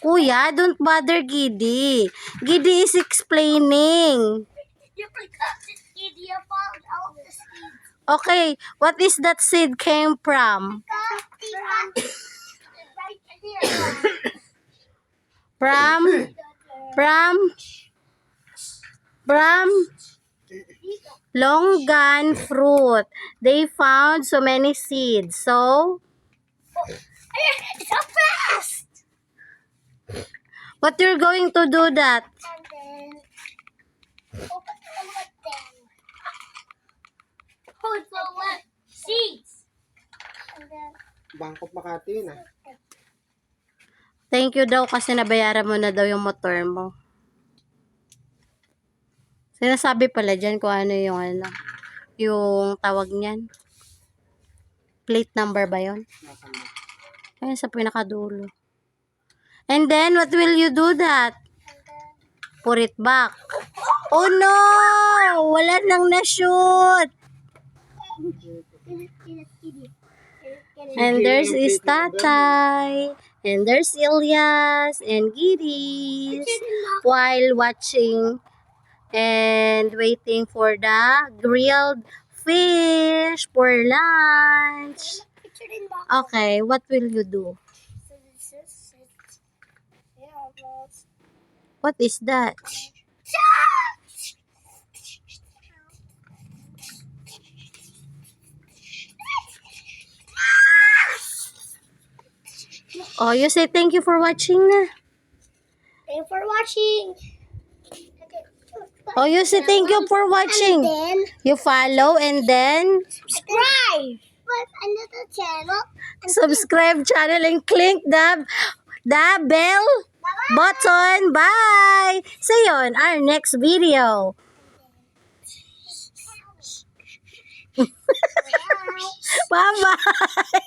Kuya, don't bother Giddy. Giddy is explaining. You forgot the seed. You found all the seeds. Okay, what is that seed came from? Right here. From longan fruit. They found so many seeds. So, It's so fast. what you're going to do that? And then open the lid then. Put the lid seeds. And then Bangkok Makati yun ah. Thank you daw kasi nabayaran mo na daw yung motor mo. Sinasabi pala dyan kung ano, yung tawag niyan. Plate number ba yon? Nasaan na? Ayun sa pinakadulo. And then, what will you do that? Put it back. Oh no! Wala nang na-shoot! And there's is Tatay. And there's Ilyas and Gidis. While watching and waiting for the grilled fish for lunch. Okay, what will you do? What is that? Oh, you say thank you for watching na. Thank you for watching. Oh, you say thank you for watching. Then You follow and then subscribe. But another channel. subscribe channel and click the bell button. Bye! See you on our next video. Bye-bye!